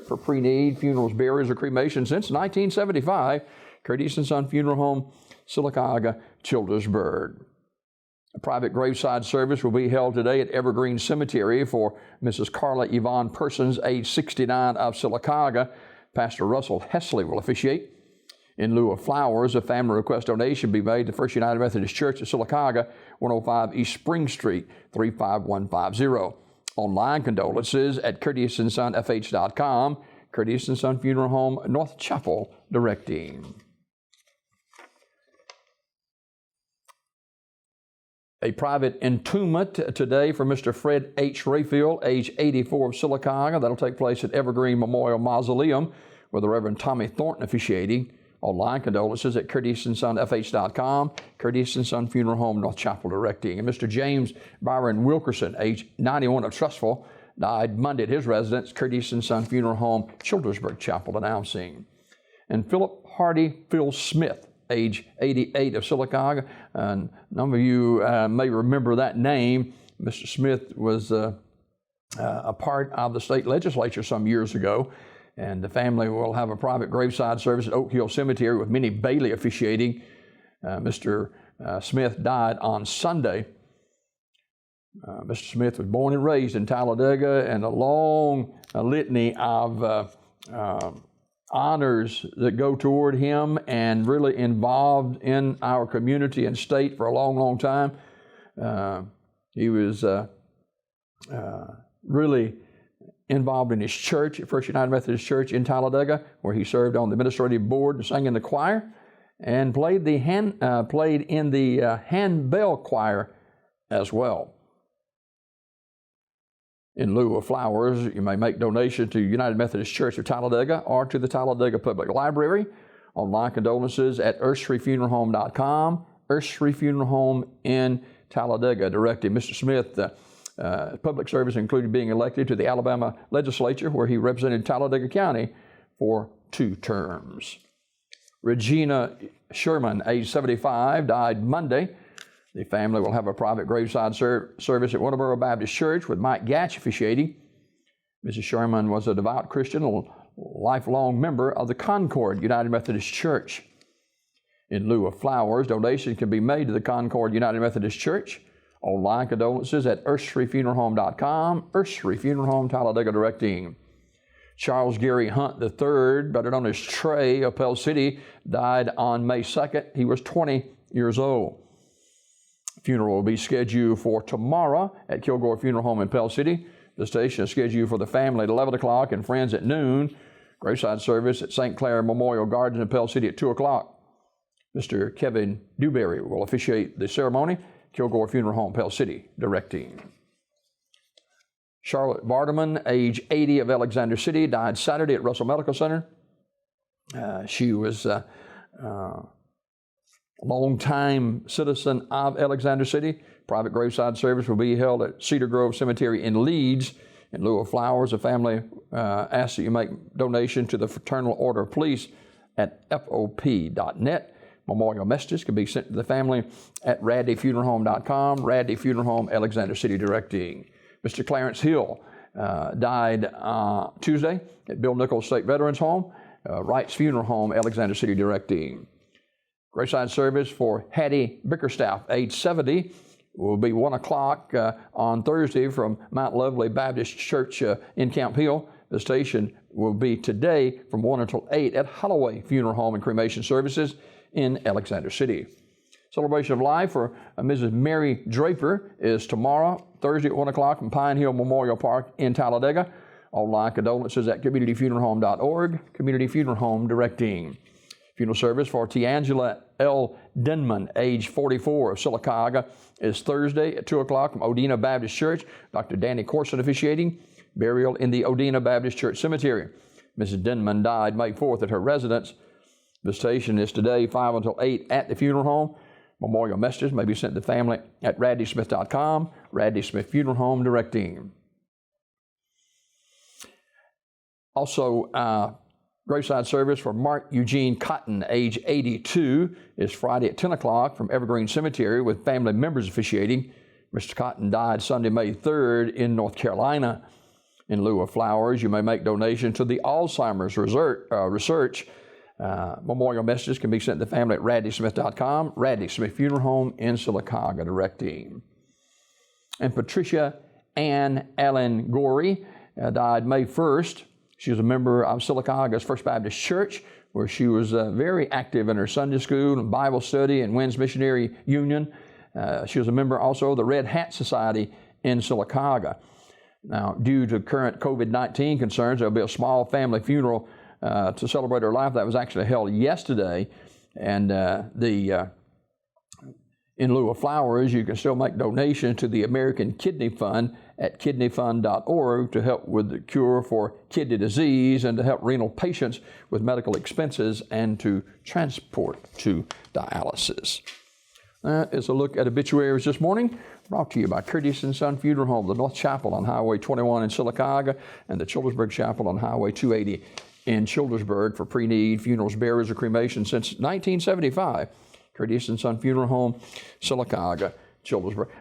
for pre-need, funerals, burials, or cremation since 1975. Curtis and Son Funeral Home, Sylacauga, Childersburg. A private graveside service will be held today at Evergreen Cemetery for Mrs. Carla Yvonne Persons, age 69, of Sylacauga. Pastor Russell Hesley will officiate. In lieu of flowers, a family request donation be made to First United Methodist Church of Sylacauga, 105 East Spring Street, 35150. Online condolences at CurtisandSonFH.com. Curtis and Son Funeral Home, North Chapel, directing. A private entombment today for Mr. Fred H. Rayfield, age 84, of Sylacauga. That'll take place at Evergreen Memorial Mausoleum, with the Reverend Tommy Thornton officiating. Online condolences at CurtisandSonFH.com. Curtis and Son Funeral Home, North Chapel, directing. And Mr. James Byron Wilkerson, age 91, of Trustful, died Monday at his residence, Curtis and Son Funeral Home, Childersburg Chapel, announcing. And Philip Hardy Phil Smith, age 88, of Sylacauga. And a number of you may remember that name. Mr. Smith was a part of the state legislature some years ago, and the family will have a private graveside service at Oak Hill Cemetery with Minnie Bailey officiating. Mr. Smith died on Sunday. Mr. Smith was born and raised in Talladega, and a long litany of honors that go toward him, and really involved in our community and state for a long, long time. He was really involved in his church at First United Methodist Church in Talladega, where he served on the administrative board and sang in the choir, and played in the handbell choir as well. In lieu of flowers, you may make donations to United Methodist Church of Talladega or to the Talladega Public Library. Online condolences at EarthStreetFuneralHome.com. Earth Street Funeral Home in Talladega, directing. Mr. Smith, public service included being elected to the Alabama legislature, where he represented Talladega County for 2 terms. Regina Sherman, age 75, died Monday. The family will have a private graveside service at Winterboro Baptist Church with Mike Gatch officiating. Mrs. Sherman was a devout Christian, a lifelong member of the Concord United Methodist Church. In lieu of flowers, donations can be made to the Concord United Methodist Church. Online condolences at EarthStreetFuneralHome.com. Earth Street Funeral Home, Talladega, directing. Charles Gary Hunt III, better known as Trey of Pell City, died on May 2nd. He was 20 years old. Funeral will be scheduled for tomorrow at Kilgore Funeral Home in Pell City. The station is scheduled for the family at 11 o'clock and friends at noon. Graveside service at St. Clair Memorial Gardens in Pell City at 2 o'clock. Mr. Kevin Dewberry will officiate the ceremony. Kilgore Funeral Home, Pell City, directing. Charlotte Vardaman, age 80, of Alexander City, died Saturday at Russell Medical Center. She was a long-time citizen of Alexander City. Private graveside service will be held at Cedar Grove Cemetery in Leeds. In lieu of flowers, the family asks that you make donation to the Fraternal Order of Police at FOP.net. Memorial messages can be sent to the family at raddyfuneralhome.com. Raddy Funeral Home, Alexander City, directing. Mr. Clarence Hill died Tuesday at Bill Nichols State Veterans Home. Wright's Funeral Home, Alexander City, directing. Graveside service for Hattie Bickerstaff, age 70, will be 1 o'clock on Thursday from Mount Lovely Baptist Church in Camp Hill. The station will be today from 1 until 8 at Holloway Funeral Home and Cremation Services in Alexander City. Celebration of life for Mrs. Mary Draper is tomorrow, Thursday at 1 o'clock from Pine Hill Memorial Park in Talladega. Online condolences at communityfuneralhome.org. Community Funeral Home directing. Funeral service for Tiangela L. Denman, age 44, of Sylacauga, is Thursday at 2 o'clock from Odina Baptist Church. Dr. Danny Corson officiating. Burial in the Odina Baptist Church Cemetery. Mrs. Denman died May 4th at her residence. Visitation is today 5 until 8 at the funeral home. Memorial messages may be sent to the family at raddysmith.com. Raddy Smith Funeral Home directing. Also, graveside service for Mark Eugene Cotton, age 82, is Friday at 10 o'clock from Evergreen Cemetery with family members officiating. Mr. Cotton died Sunday, May 3rd in North Carolina. In lieu of flowers, you may make donations to the Alzheimer's research. Memorial messages can be sent to the family at raddysmith.com. Raddy Smith Funeral Home in Sylacauga, direct team. And Patricia Ann Allen Gorey died May 1st. She was a member of Sylacauga's First Baptist Church, where she was very active in her Sunday school and Bible study and Women's Missionary Union. She was a member also of the Red Hat Society in Sylacauga. Now, due to current COVID-19 concerns, there'll be a small family funeral to celebrate her life that was actually held yesterday. And in lieu of flowers, you can still make donations to the American Kidney Fund at kidneyfund.org to help with the cure for kidney disease and to help renal patients with medical expenses and to transport to dialysis. That is a look at obituaries this morning, brought to you by Curtis & Son Funeral Home, the North Chapel on Highway 21 in Sylacauga, and the Childersburg Chapel on Highway 280 in Childersburg for pre-need funerals, burials, or cremation since 1975. Curtis & Son Funeral Home, Sylacauga, Childersburg.